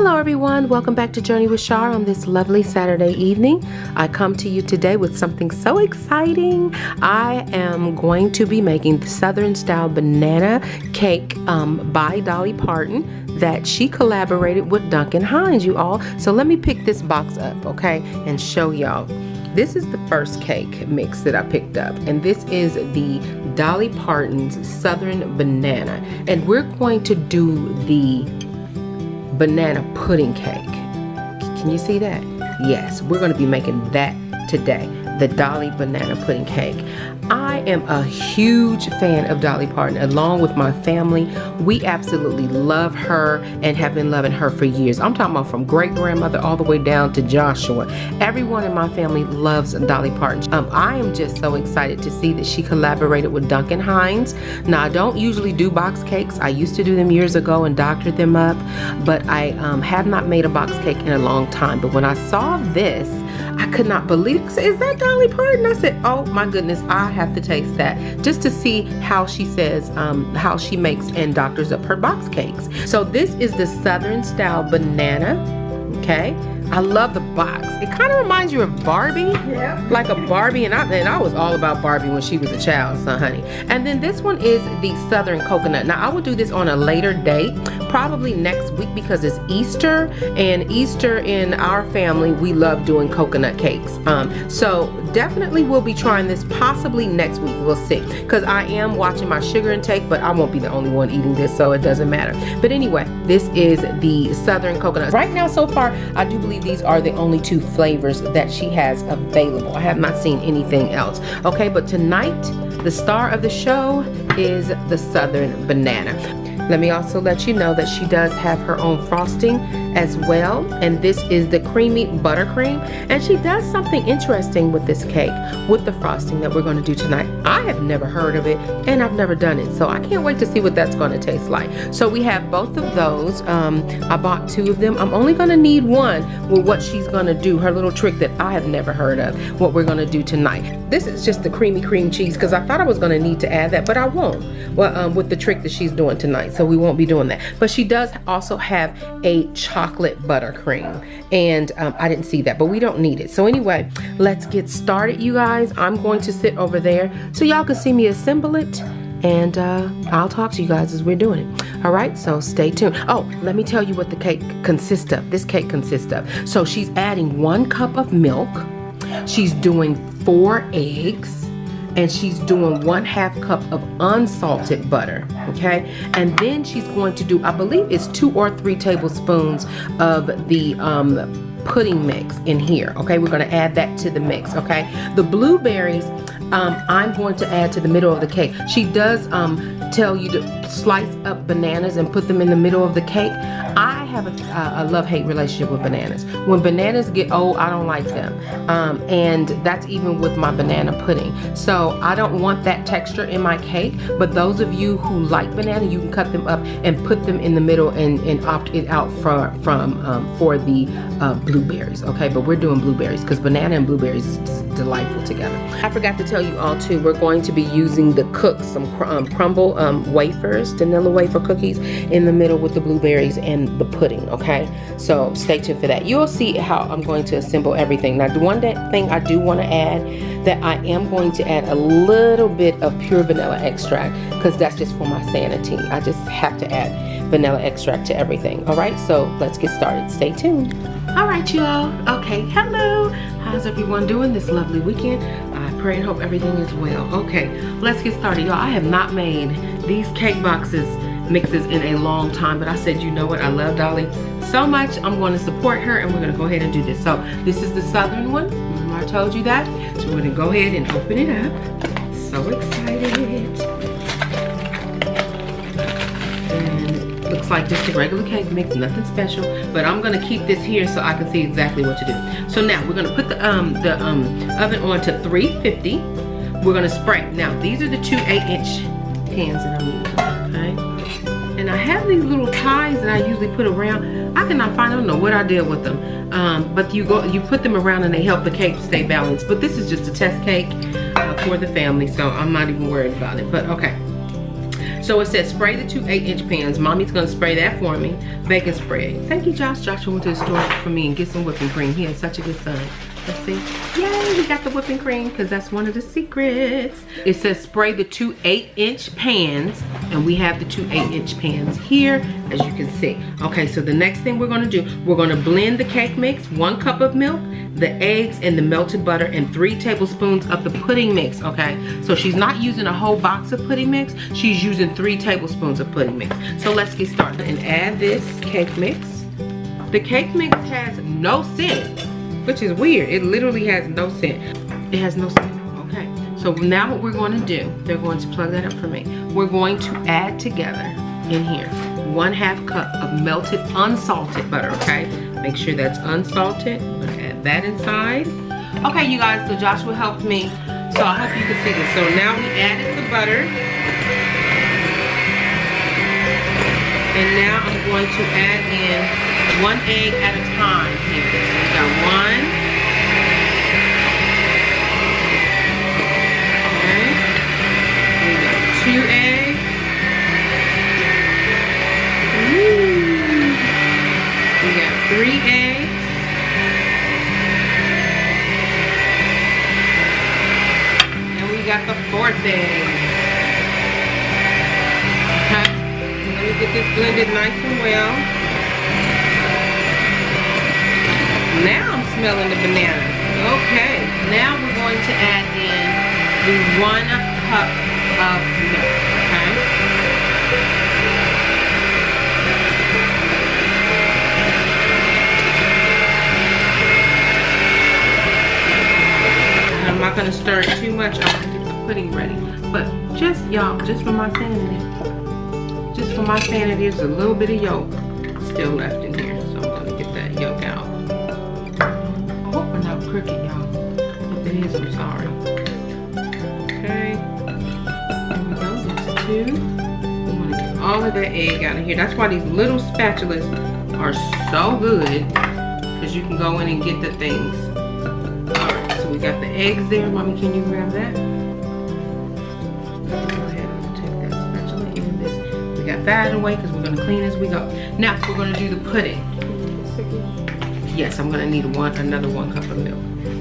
Hello everyone, welcome back to Journey with Shar on this lovely Saturday evening. I come to you today with something so exciting. I am going to be making the Southern style banana cake by Dolly Parton that she collaborated with Duncan Hine'S, you all. So let me pick this box up, okay, and show y'all. This is the first cake mix that I picked up, and this is the Dolly Parton's Southern Banana, and we're going to do the banana pudding cake. Can you see that? Yes, we're going to be making that today, the Dolly banana pudding cake. I am a huge fan of Dolly Parton, along with my family. We absolutely love her and have been loving her for years. I'm talking about from great grandmother all the way down to Joshua. Everyone in my family loves Dolly Parton. I am just so excited to see that she collaborated with Duncan Hine'S. Now, I don't usually do box cakes. I used to do them years ago and doctored them up, but I have not made a box cake in a long time. But when I saw this, I could not believe it. Is that Dolly Parton? I said, oh my goodness, I have to taste that just to see how she says, how she makes and doctors up her box cakes. So this is the Southern style banana, okay? I love the box. It kind of reminds you of Barbie, yeah. Like a Barbie, and I was all about Barbie when she was a child, so honey. And then this one is the Southern coconut. Now I will do this on a later date, probably next week, because it's Easter, and Easter in our family, we love doing coconut cakes. So definitely we'll be trying this possibly next week. We'll see, because I am watching my sugar intake, but I won't be the only one eating this, so it doesn't matter. But anyway, this is the Southern coconut. Right now, so far, I do believe these are the only two flavors that she has available. I have not seen anything else. Okay, but tonight, the star of the show is the Southern banana. Let me also let you know that she does have her own frosting as well, and this is the creamy buttercream, and she does something interesting with this cake with the frosting that we're going to do tonight. I have never heard of it, and I've never done it, so I can't wait to see what that's going to taste like. So we have both of those. I bought two of them. I'm only going to need one with what she's going to do, her little trick that I have never heard of, what we're going to do tonight. This is just the creamy cream cheese, because I thought I was going to need to add that, but I won't, well, with the trick that she's doing tonight, so we won't be doing that. But she does also have a chocolate buttercream, and I didn't see that, but we don't need it. So anyway, let's get started, you guys. I'm going to sit over there so y'all can see me assemble it, and I'll talk to you guys as we're doing it. All right, so stay tuned. Oh, let me tell you what the cake consists of. This cake consists of, so she's adding 1 cup of milk, she's doing 4 eggs, and she's doing 1/2 cup of unsalted butter, okay? And then she's going to do, I believe it's 2 or 3 tablespoons of the pudding mix in here, okay? We're gonna add that to the mix, okay? The blueberries, I'm going to add to the middle of the cake. She does tell you to slice up bananas and put them in the middle of the cake. I have a love-hate relationship with bananas. When bananas get old, I don't like them. And that's even with my banana pudding. So I don't want that texture in my cake, but those of you who like banana, you can cut them up and put them in the middle and opt it out for the blueberries, okay? But we're doing blueberries because banana and blueberries is delightful together. I forgot to tell you all too, we're going to be using the Cook, some crumble wafers, vanilla wafer cookies in the middle with the blueberries and the pudding, okay? So stay tuned for that. You'll see how I'm going to assemble everything. Now, the one thing I do want to add, that I am going to add a little bit of pure vanilla extract, because that's just for my sanity. I just have to add vanilla extract to everything. All right, so let's get started. Stay tuned. All right, you all. Okay, hello. How's everyone doing this lovely weekend? I pray and hope everything is well. Okay, let's get started, y'all. I have not made these cake mixes in a long time, but I said, you know what? I love Dolly so much. I'm going to support her, and we're going to go ahead and do this. So this is the Southern one. Remember I told you that? So we're going to go ahead and open it up. So excited. Looks like just a regular cake mix, nothing special, but I'm gonna keep this here so I can see exactly what to do. So now we're gonna put the oven on to 350. We're gonna spray. Now these are the 2 8-inch pans that I'm using, okay? And I have these little ties that I usually put around. I don't know what I did with them, but you put them around and they help the cake stay balanced. But this is just a test cake for the family, so I'm not even worried about it. But okay. So it says spray the 2 8-inch pans. Mommy's gonna spray that for me. Baking spray. Thank you, Josh. Joshua went to the store for me and get some whipping cream. He is such a good son. Let's see. Yay, we got the whipping cream because that's one of the secrets. It says spray the 2 8-inch pans, and we have the 2 8-inch pans here, as you can see. Okay, so the next thing we're gonna do, we're gonna blend the cake mix, 1 cup of milk, the eggs, and the melted butter, and 3 tablespoons of the pudding mix, okay? So she's not using a whole box of pudding mix, she's using 3 tablespoons of pudding mix. So let's get started and add this cake mix. The cake mix has no scent, which is weird. It literally has no scent. It has no scent, okay? So now what we're going to do, they're going to plug that up for me. We're going to add together in here 1/2 cup of melted unsalted butter, okay? Make sure that's unsalted. I'm gonna add that inside. Okay, you guys, so Joshua helped me. So I hope you can see this. So now we added the butter. And now I'm going to add in 1 egg at a time here. So we got 1. Okay. We got 2 eggs. Ooh. We got 3 eggs. And we got the 4th egg. Okay. Let me get this blended nice and well. Now I'm smelling the banana. Okay, now we're going to add in the 1 cup of milk, okay? I'm not gonna stir it too much. I'm gonna get the pudding ready. But just, y'all, just for my sanity, there's a little bit of yolk still left in here. So I'm gonna get that yolk out. Crooked, y'all. If it is, I'm sorry. Okay. There we go. That's 2. We want to get all of that egg out of here. That's why these little spatulas are so good, because you can go in and get the things. Alright, so we got the eggs there. Mommy, can you grab that? Go ahead and take that spatula in this. We got that out of the way because we're going to clean as we go. Now, we're going to do the pudding. Yes, I'm gonna need another 1 cup of milk.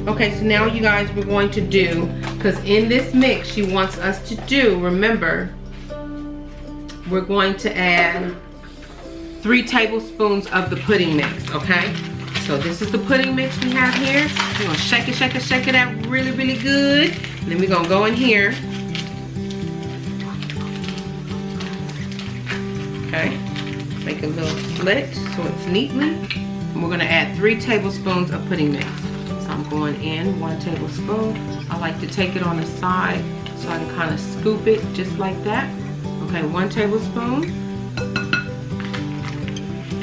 Okay, so now you guys, we're going to do, because in this mix she wants us to do, remember, we're going to add 3 tablespoons of the pudding mix, okay? So this is the pudding mix we have here. We're gonna shake it out really, really good. And then we're gonna go in here. Okay, make a little slit so it's neatly. And we're gonna add 3 tablespoons of pudding mix. So I'm going in 1 tablespoon. I like to take it on the side so I can kind of scoop it just like that. Okay, 1 tablespoon.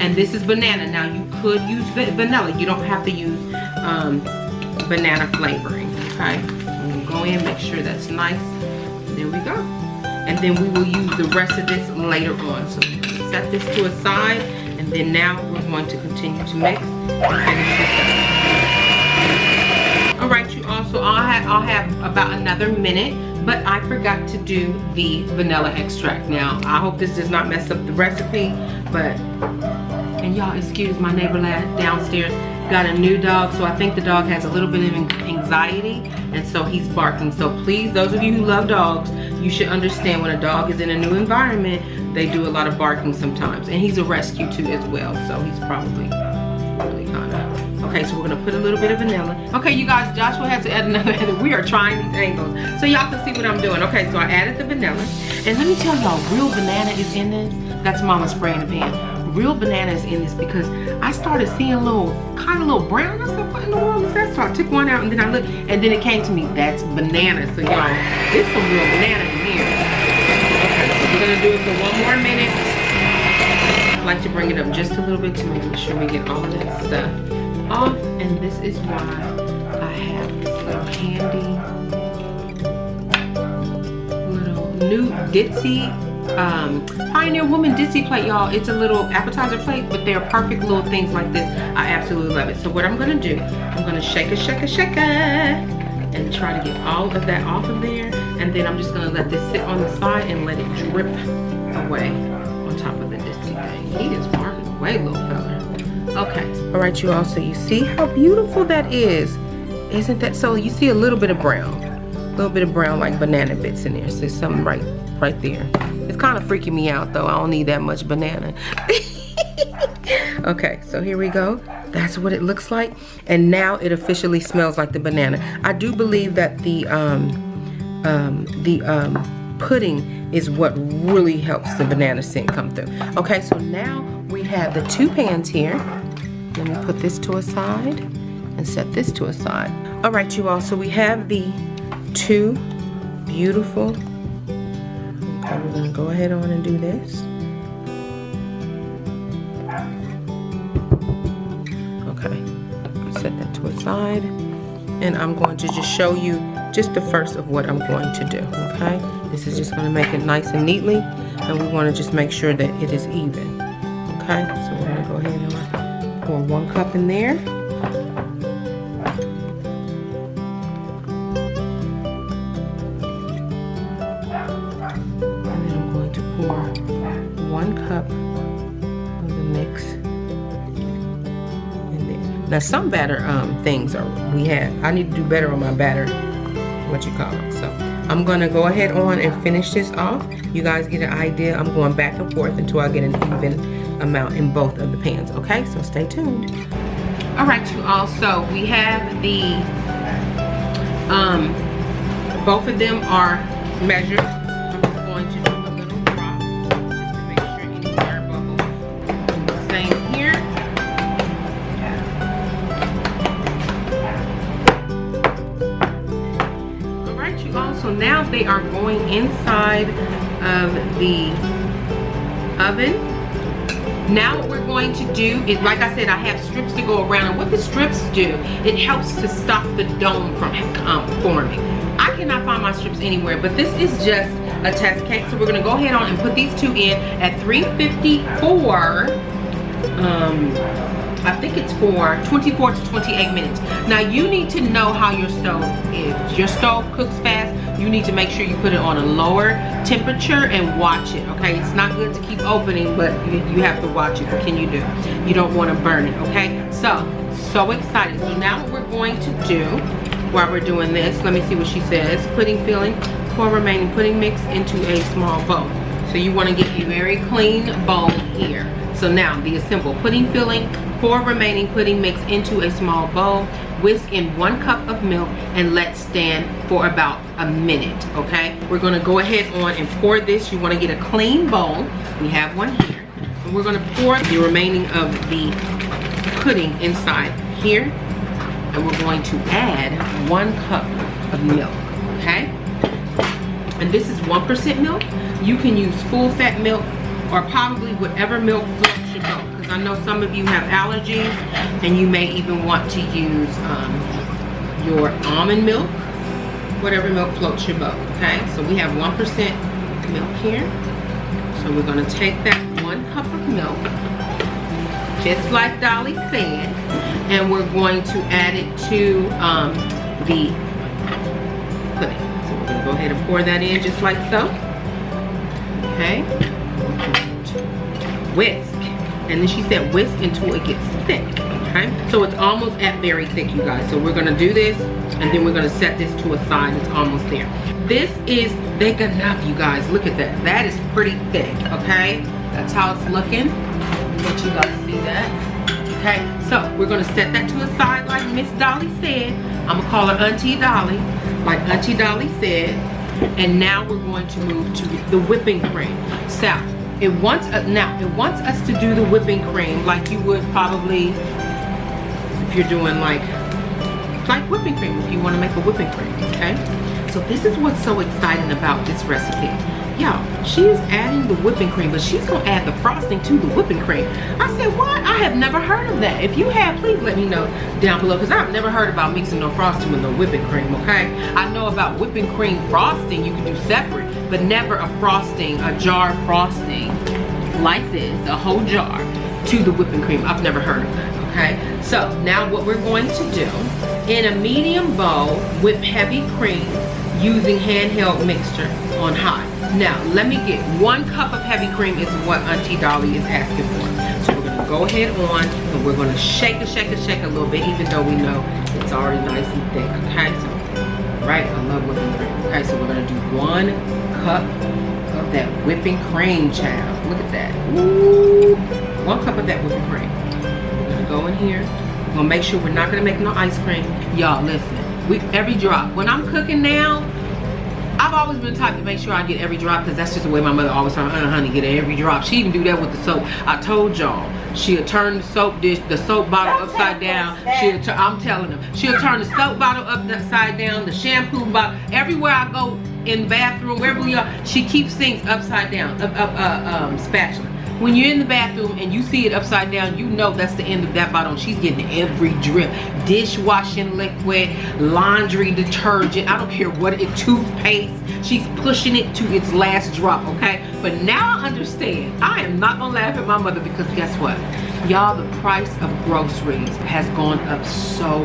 And this is banana. Now you could use vanilla. You don't have to use banana flavoring, okay? And we'll go in, make sure that's nice. There we go. And then we will use the rest of this later on. So set this to a side. And then now we're going to continue to mix and finish this up. All right, you also, I'll have about another minute, but I forgot to do the vanilla extract. Now, I hope this does not mess up the recipe, but, and y'all excuse my neighbor lad downstairs, got a new dog, so I think the dog has a little bit of anxiety, and so he's barking. So please, those of you who love dogs, you should understand when a dog is in a new environment, they do a lot of barking sometimes. And he's a rescue too as well, so he's probably really kind of. Okay, so we're gonna put a little bit of vanilla. Okay, you guys, Joshua has to add another, we are trying these angles. So y'all can see what I'm doing. Okay, so I added the vanilla. And let me tell y'all, real banana is in this. That's Mama spraying the pan. Real banana is in this because I started seeing a little, kind of little brown. I said, what in the world is that? So I took one out and then I looked, and then it came to me, that's banana. So y'all, there's some real banana in here. Okay, so we're gonna do it for 1 more minute. I like to bring it up just a little bit to make sure we get all of that stuff off. And this is why I have this little handy, little new ditzy Pioneer Woman Ditzy plate, y'all. It's a little appetizer plate, but they're perfect little things like this. I absolutely love it. So what I'm gonna do, I'm gonna shake it, and try to get all of that off of there. And then I'm just gonna let this sit on the side and let it drip away on top of the disty thing. He is burning away, little fella. Okay, all right, you all, so you see how beautiful that is? Isn't that so? You see a little bit of brown like banana bits in there. So there's something right there. It's kind of freaking me out though. I don't need that much banana. Okay, so here we go. That's what it looks like. And now it officially smells like the banana. I do believe that the pudding is what really helps the banana scent come through. Okay, so now we have the 2 pans here. Let me put this to a side and set this to a side. All right, you all, so we have the 2 beautiful. Okay, we're gonna go ahead on and do this. Okay, set that to a side. And I'm going to just show you just the first of what I'm going to do, okay? This is just gonna make it nice and neatly, and we wanna just make sure that it is even, okay? So we're gonna go ahead and pour 1 cup in there. And then I'm going to pour 1 cup of the mix in there. Now some batter things I need to do better on my batter, so I'm gonna go ahead on and finish this off. You guys get an idea. I'm going back and forth until I get an even amount in both of the pans, okay? So stay tuned. All right, you all, so we have the both of them are measured. I'm just going to do a little drop just to make sure any air bubbles. Same here. So now they are going inside of the oven. Now what we're going to do is, like I said, I have strips to go around, and what the strips do, it helps to stop the dome from forming. I cannot find my strips anywhere, but this is just a test cake. So we're gonna go ahead on and put these 2 in at 354. I think it's for 24 to 28 minutes. Now you need to know how your stove is. Your stove cooks fast. You need to make sure you put it on a lower temperature and watch it, okay? It's not good to keep opening, but you have to watch it. What can you do? You don't want to burn it, okay? So excited. So now what we're going to do while we're doing this, let me see what she says. Pudding filling, pour remaining pudding mix into a small bowl. So you want to get a very clean bowl here. So now the simple pudding filling, pour remaining pudding mix into a small bowl, whisk in 1 cup of milk, and let stand for about a minute, okay? We're gonna go ahead on and pour this. You wanna get a clean bowl. We have one here. And we're gonna pour the remaining of the pudding inside here. And we're going to add 1 cup of milk, okay? And this is 1% milk. You can use full fat milk or probably whatever milk floats your boat. Because I know some of you have allergies and you may even want to use your almond milk, whatever milk floats your boat, okay? So we have 1% milk here. So we're gonna take that 1 cup of milk, just like Dolly said, and we're going to add it to the pudding. So we're gonna go ahead and pour that in just like so, okay? Whisk, and then she said whisk until it gets thick, okay? So it's almost at very thick, you guys. So we're gonna do this, and then we're gonna set this to a side. It's almost there. This is thick enough, you guys. Look at that. That is pretty thick, okay? That's how it's looking. Let you guys see that, okay? So we're gonna set that to a side like Miss Dolly said. I'm gonna call her Auntie Dolly, like Auntie Dolly said. And now we're going to move to the whipping cream. So it wants us to do the whipping cream like you would probably if you're doing like whipping cream, if you want to make a whipping cream, okay? So this is what's so exciting about this recipe. Y'all, she is adding the whipping cream, but she's gonna add the frosting to the whipping cream. I said, what? I have never heard of that. If you have, please let me know down below, because I've never heard about mixing no frosting with no whipping cream, okay? I know about whipping cream frosting you can do separate, but never a frosting, a jar frosting like this, a whole jar to the whipping cream. I've never heard of that, okay? So now what we're going to do, in a medium bowl, whip heavy cream using handheld mixture on high. Now, let me get 1 cup of heavy cream is what Auntie Dolly is asking for. So we're gonna go ahead on and we're gonna shake a little bit, even though we know it's already nice and thick, okay? So, right, I love whipping cream. Okay, so we're gonna do 1 cup of that whipping cream, child. Look at that. Ooh, 1 cup of that whipping cream. We're gonna go in here. We're gonna make sure we're not gonna make no ice cream. Y'all, listen, every drop. When I'm cooking now, I've always been the type to make sure I get every drop because that's just the way my mother always told me, honey, get every drop. She even do that with the soap. I told y'all, she'll turn the soap bottle upside down. I'm telling them, she'll turn the soap bottle upside down, the shampoo bottle. Everywhere I go in the bathroom, wherever we are, she keeps things upside down, spatula. When you're in the bathroom and you see it upside down, you know that's the end of that bottle. She's getting every drip. Dishwashing liquid, laundry detergent, I don't care what it, toothpaste. She's pushing it to its last drop, okay? But now I understand. I am not gonna laugh at my mother because guess what? Y'all, the price of groceries has gone up so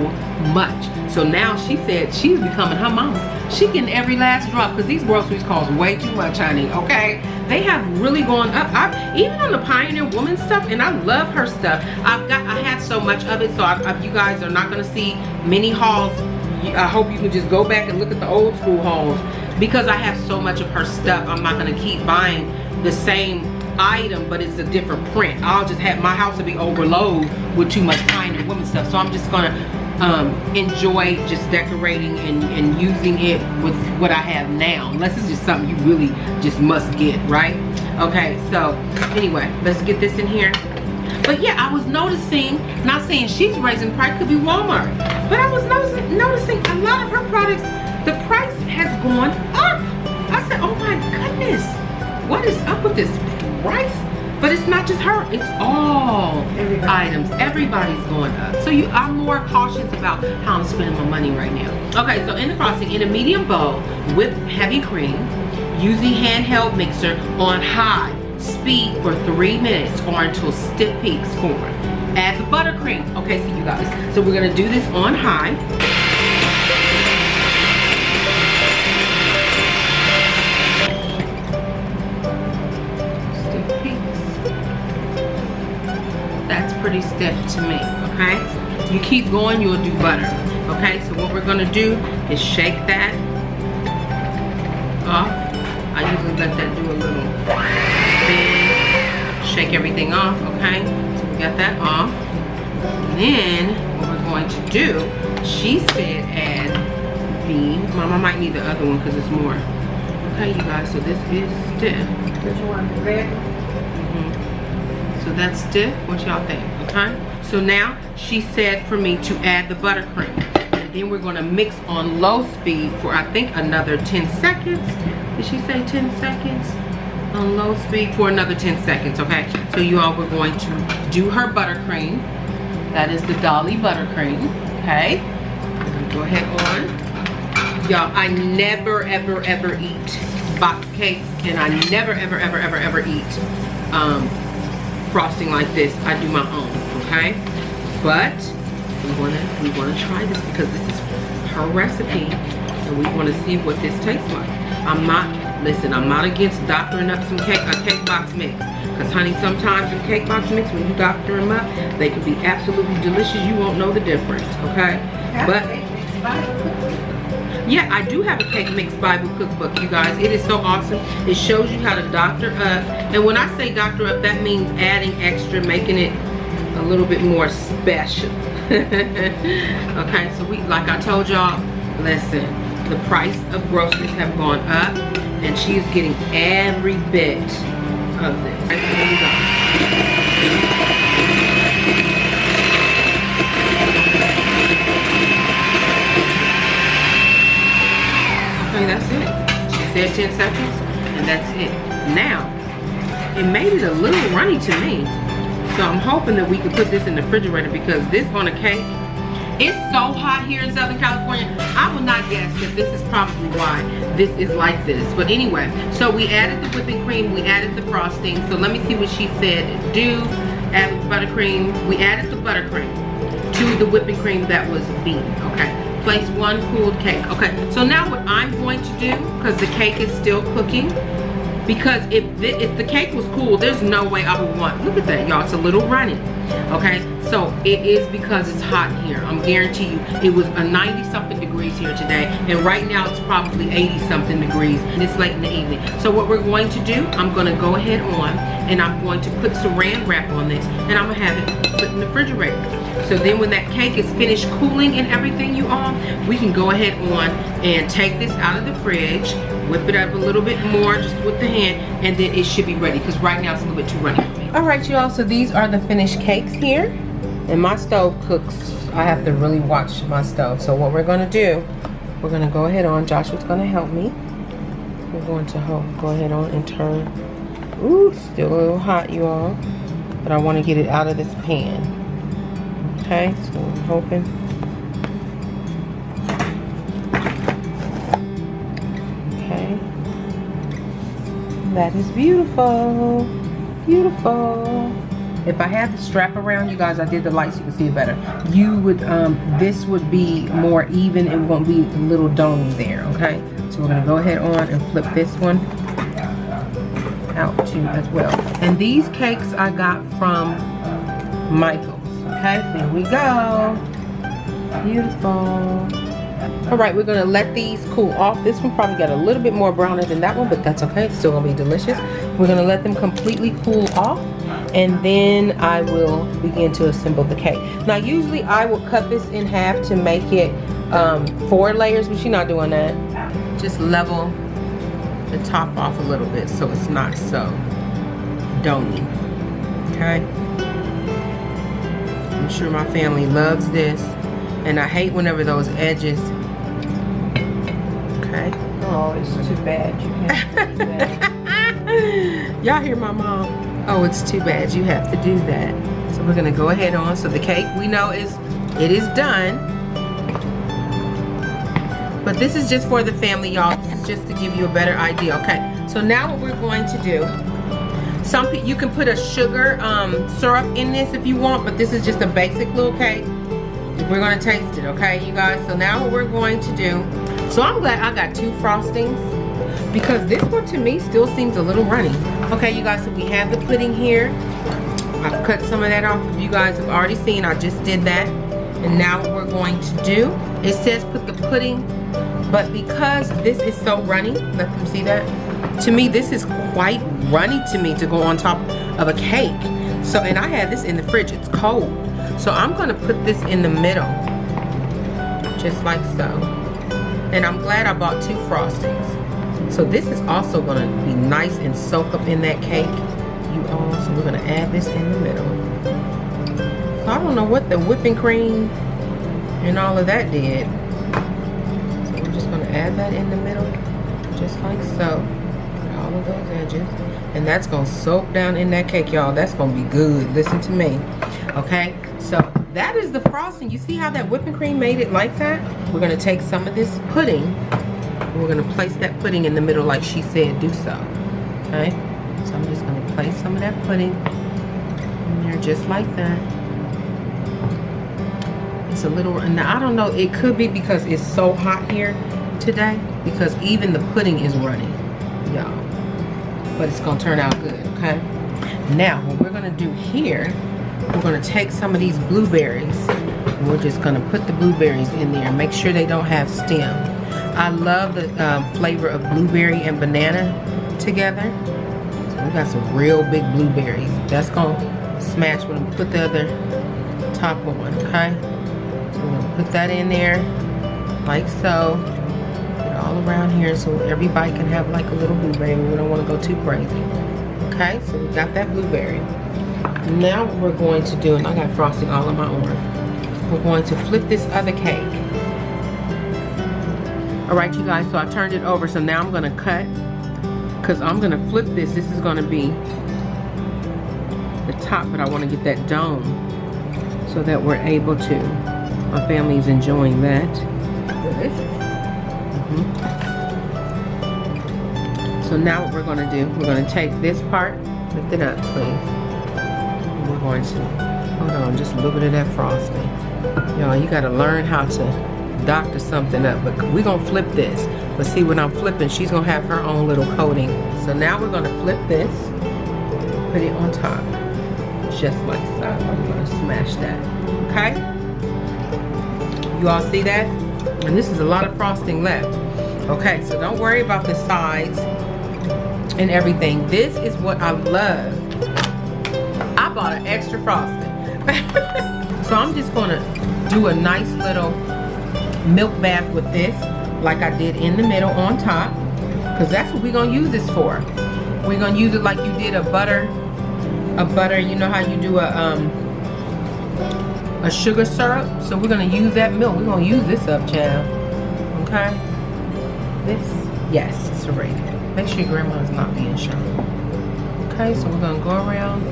much. So now she said she's becoming her mama. She getting every last drop because these groceries cost way too much, honey, okay? They have really gone up. Even on the Pioneer Woman stuff, and I love her stuff. I have so much of it, so you guys are not gonna see many hauls. I hope you can just go back and look at the old school hauls because I have so much of her stuff. I'm not gonna keep buying the same item, but it's a different print. I'll just have my house to be overloaded with too much Pioneer Woman stuff, so I'm just gonna enjoy just decorating and using it with what I have now, unless it's just something you really just must get, right? Okay, so anyway, let's get this in here. But yeah, I was noticing, not saying she's raising price, could be Walmart, but I was noticing a lot of her products, the price has gone up. I said, oh my goodness, what is up with this price? But it's not just her, it's all items. Everybody's going up. So I'm more cautious about how I'm spending my money right now. Okay, so in the frosting, in a medium bowl with heavy cream, using handheld mixer on high speed for 3 minutes or until stiff peaks form. Add the buttercream. Okay, so you guys, so we're gonna do this on high. Pretty stiff to me, okay? You keep going, you'll do butter, okay? So what we're gonna do is shake that off. I usually let that do a little spin, shake everything off, okay? So we got that off. And then what we're going to do, she said add the, Mama might need the other one because it's more. Okay, you guys, so this is stiff. Which one, the red? So that's stiff. What y'all think? Okay. So now she said for me to add the buttercream, and then we're gonna mix on low speed for I think another 10 seconds. Did she say 10 seconds? On low speed for another 10 seconds. Okay. So you all, we're going to do her buttercream. That is the Dolly buttercream. Okay. I'm gonna go ahead on. Y'all, I never ever eat box cakes, and I never ever eat frosting like this. I do my own, okay? But we wanna try this because this is her recipe, and we wanna see what this tastes like. I'm not against doctoring up some cake box mix, because honey, sometimes in cake box mix, when you doctor them up, they can be absolutely delicious. You won't know the difference, okay? But yeah, I do have a cake mix Bible cookbook, you guys. It is so awesome. It shows you how to doctor up. And when I say doctor up, that means adding extra, making it a little bit more special. Okay, so like I told y'all, listen, the price of groceries have gone up, and she is getting every bit of this. Right, so here we go. That's it. She said 10 seconds, and that's it. Now, it made it a little runny to me, so I'm hoping that we can put this in the refrigerator because this on a cake, it's so hot here in Southern California. I would not guess that this is probably why this is like this. But anyway, so we added the whipping cream, we added the frosting. So let me see what she said. Add buttercream. We added the buttercream to the whipping cream that was beaten. Okay. Place one cooled cake. Okay, so now what I'm going to do, because the cake is still cooking, because if the cake was cool, there's no way I would want, look at that, y'all, it's a little runny. Okay, so it is because it's hot here. I'm guarantee you, it was a 90 something degrees here today, and right now it's probably 80 something degrees, and it's late in the evening. So what we're going to do, I'm gonna go ahead on, and I'm going to put saran wrap on this, and I'm gonna have it put in the refrigerator. So then when that cake is finished cooling and everything, you all, we can go ahead on and take this out of the fridge, whip it up a little bit more just with the hand, and then it should be ready, because right now it's a little bit too runny for me. All right, y'all, so these are the finished cakes here, and my stove cooks. I have to really watch my stove. So what we're gonna do, we're gonna go ahead on, Joshua's gonna help me. We're going to go ahead on and turn. Ooh, still a little hot, you all, but I wanna get it out of this pan. Okay, so I'm hoping. Okay. That is beautiful. Beautiful. If I had the strap around, you guys, I did the light so you can see it better. You would, this would be more even. It won't be a little domey there, okay? So we're gonna go ahead on and flip this one out too as well. And these cakes I got from Michael's. Okay, there we go. Beautiful. All right, we're gonna let these cool off. This one probably got a little bit more browner than that one, but that's okay. It's still gonna be delicious. We're gonna let them completely cool off, and then I will begin to assemble the cake. Now, usually I will cut this in half to make it 4 layers, but she's not doing that. Just level the top off a little bit so it's not so domey. Okay. I'm sure my family loves this, and I hate whenever those edges. Okay. Oh, it's too bad. You can't do that. Y'all hear my mom? Oh, it's too bad. You have to do that. So we're gonna go ahead on. So the cake we know it is done. But this is just for the family, y'all. This is just to give you a better idea. Okay. So now what we're going to do. You can put a sugar syrup in this if you want, but this is just a basic little cake. We're gonna taste it, okay, you guys? So now what we're going to do, so I'm glad I got 2 frostings, because this one to me still seems a little runny. Okay, you guys, so we have the pudding here. I've cut some of that off. If you guys have already seen, I just did that. And now what we're going to do, it says put the pudding, but because this is so runny, let them see that. To me, this is quite runny to me to go on top of a cake. So, and I had this in the fridge, it's cold. So I'm gonna put this in the middle, just like so. And I'm glad I bought 2 frostings. So this is also gonna be nice and soak up in that cake, you all. So we're gonna add this in the middle. So I don't know what the whipping cream and all of that did. So we're just gonna add that in the middle, just like so. All of those edges, and that's gonna soak down in that cake, y'all. That's gonna be good. Listen to me. Okay, so that is the frosting. You see how that whipping cream made it like that? We're gonna take some of this pudding, and we're gonna place that pudding in the middle like she said do so. Okay, so I'm just gonna place some of that pudding in there just like that. It's a little, and I don't know, it could be because it's so hot here today, because even the pudding is running, y'all. But it's gonna turn out good, okay? Now, what we're gonna do here, we're gonna take some of these blueberries, and we're just gonna put the blueberries in there. Make sure they don't have stem. I love the flavor of blueberry and banana together. So we got some real big blueberries. That's gonna smash when we put the other top on, okay? So we're gonna put that in there, like so. All around here so every bite can have like a little blueberry. We don't want to go too crazy. Okay, so we got that blueberry. Now what we're going to do, and I got frosting all on my arm, we're going to flip this other cake. All right, you guys, so I turned it over, so now I'm gonna cut, because I'm gonna flip this. This is gonna be the top, but I want to get that dome so that we're able to, my family is enjoying that. Delicious. So now what we're going to do, we're going to take this part, lift it up please, and we're going to, hold on, just a little bit of that frosting. Y'all, you got to learn how to doctor something up, but we're gonna flip this. But see, when I'm flipping, she's gonna have her own little coating. So now we're gonna flip this, put it on top, just like so. I'm gonna smash that, okay? You all see that? And this is a lot of frosting left. Okay, so don't worry about the sides and everything. This is what I love. I bought an extra frosting. So I'm just gonna do a nice little milk bath with this, like I did in the middle on top, because that's what we're gonna use this for. We're gonna use it like you did a butter, you know how you do a sugar syrup. So we're gonna use that milk. We're gonna use this up, child. Okay? This, yes, it's ready. Make sure your grandma's not being shy. Okay, so we're gonna go around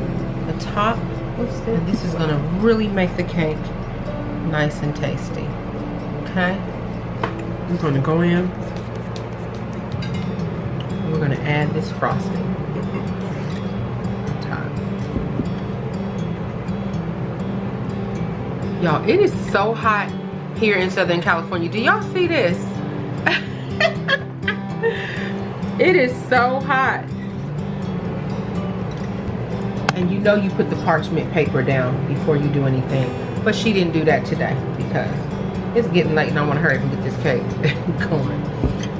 the top. What's this? And this is gonna really make the cake nice and tasty. Okay? We're gonna go in. We're gonna add this frosting on top. Y'all, it is so hot here in Southern California. Do y'all see this? It is so hot. And you know you put the parchment paper down before you do anything. But she didn't do that today because it's getting late and I want to hurry up and get this cake going.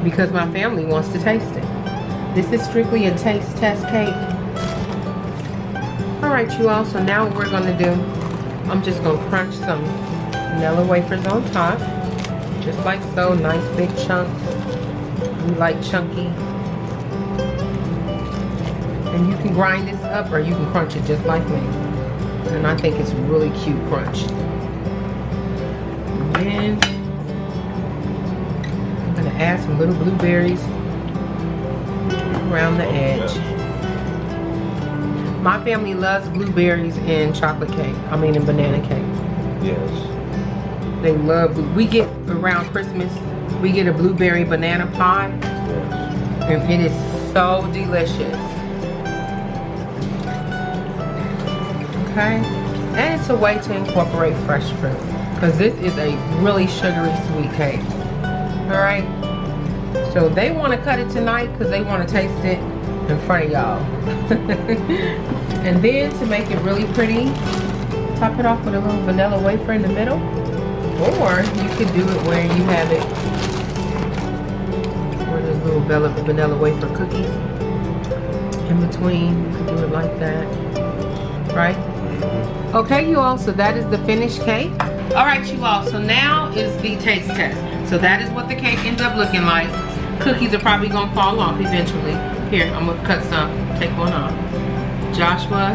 Because my family wants to taste it. This is strictly a taste test cake. Alright, you all, so now what we're going to do, I'm just going to crunch some vanilla wafers on top. Just like so, nice big chunks. We like chunky. And you can grind this up or you can crunch it just like me. And I think it's really cute crunch. And then I'm gonna add some little blueberries around the edge. My family loves blueberries in chocolate cake. I mean in banana cake. Yes. They love, we get around Christmas, we get a blueberry banana pie. Yes. And it is so delicious. Okay, and it's a way to incorporate fresh fruit because this is a really sugary sweet cake. All right, so they want to cut it tonight because they want to taste it in front of y'all. And then to make it really pretty, top it off with a little vanilla wafer in the middle, or you could do it where you have it where there's little vanilla wafer cookies in between. You can do it like that, right? Okay, you all, so that is the finished cake. All right, you all, so now is the taste test. So that is what the cake ends up looking like. Cookies are probably gonna fall off eventually. Here, I'm gonna cut some, take one off. Joshua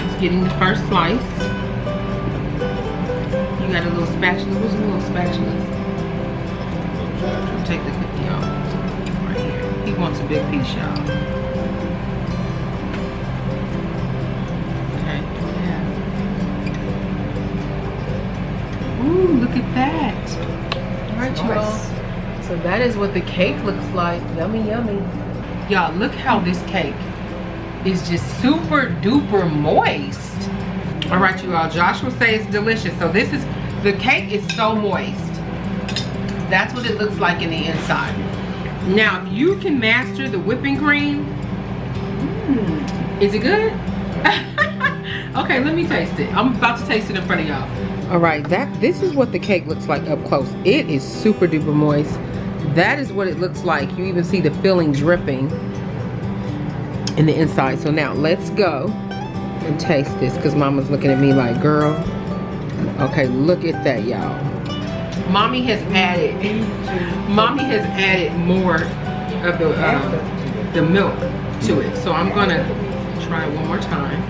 is getting the first slice. You got a little spatula, where's a little spatula? Take the cookie off, right here. He wants a big piece, y'all. Ooh, look at that. All right, y'all. So that is what the cake looks like. Yummy, yummy. Y'all, look how this cake is just super duper moist. All right, you all. Joshua says it's delicious. So this is, the cake is so moist. That's what it looks like in the inside. Now, if you can master the whipping cream, is it good? Okay, let me taste it. I'm about to taste it in front of y'all. All right, this is what the cake looks like up close. It is super duper moist. That is what it looks like. You even see the filling dripping in the inside. So now let's go and taste this because Mama's looking at me like, girl. Okay, look at that, y'all. Mommy has added more of the milk to it. So I'm gonna try it one more time.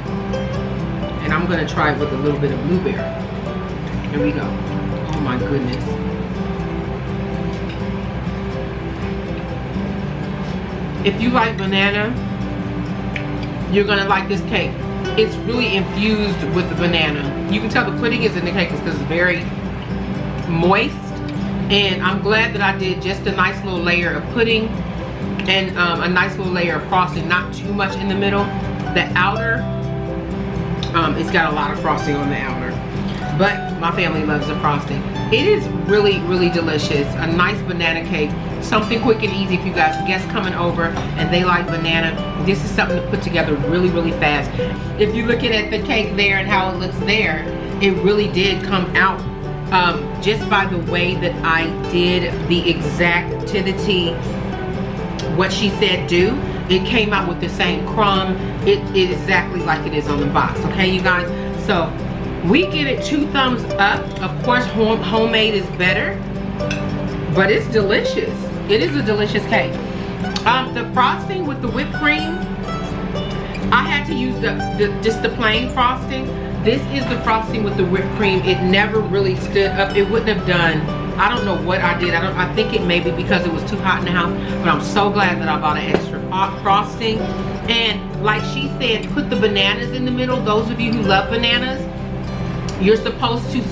And I'm gonna try it with a little bit of blueberry. Here we go. Oh my goodness. If you like banana, you're gonna like this cake. It's really infused with the banana. You can tell the pudding is in the cake because it's very moist. And I'm glad that I did just a nice little layer of pudding and a nice little layer of frosting, not too much in the middle. The outer, it's got a lot of frosting on the outer. But My family loves the frosting. It is really, really delicious. A nice banana cake. Something quick and easy if you guys guests coming over and they like banana. This is something to put together really, really fast. If you're looking at the cake there and how it looks there, it really did come out just by the way that I did the exact to the T what she said do. It came out with the same crumb. It is exactly like it is on the box. Okay, you guys? So we give it 2 thumbs up. Of course, homemade is better, but it's delicious. It is a delicious cake. The frosting with the whipped cream, I had to use just the plain frosting. This is the frosting with the whipped cream. It never really stood up. It wouldn't have done. I don't know what I did. I think it may be because it was too hot in the house, but I'm so glad that I bought an extra frosting. And like she said, put the bananas in the middle. Those of you who love bananas, you're supposed to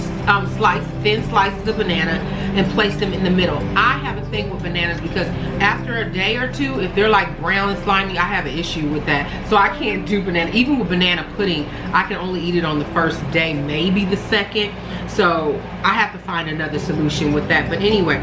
slice thin slices of banana and place them in the middle. I have a thing with bananas because after a day or two, if they're like brown and slimy, I have an issue with that. So I can't do banana. Even with banana pudding, I can only eat it on the first day, maybe the second. So I have to find another solution with that. But anyway,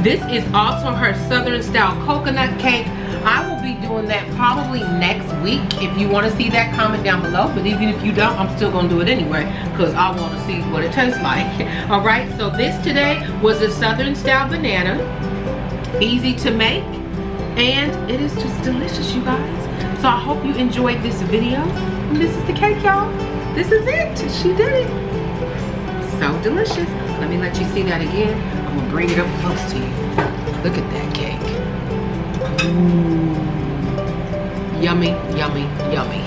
this is also her Southern style coconut cake. I will be doing that probably next week. If you want to see that, comment down below. But even if you don't, I'm still going to do it anyway because I want to see what it tastes like. All right, so this today was a Southern style banana. Easy to make. And it is just delicious, you guys. So I hope you enjoyed this video. And this is the cake, y'all. This is it. She did it. So delicious. Let me let you see that again. I'm going to bring it up close to you. Look at that cake. Ooh. Yummy, yummy, yummy.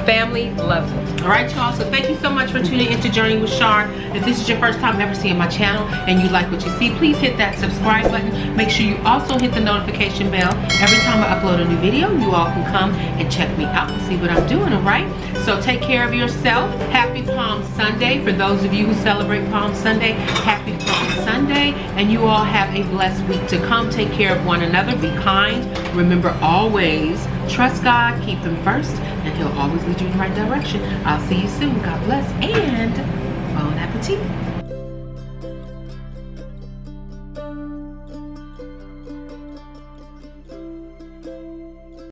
Family loves it. All right, y'all. So thank you so much for tuning into Journey with Shar. If this is your first time ever seeing my channel and you like what you see, please hit that subscribe button. Make sure you also hit the notification bell. Every time I upload a new video, you all can come and check me out and see what I'm doing, all right? So take care of yourself. Happy Palm Sunday. For those of you who celebrate Palm Sunday, happy Palm Sunday. And you all have a blessed week to come. Take care of one another. Be kind. Remember, always trust God. Keep Him first. And He'll always lead you in the right direction. I'll see you soon. God bless. And bon appetit.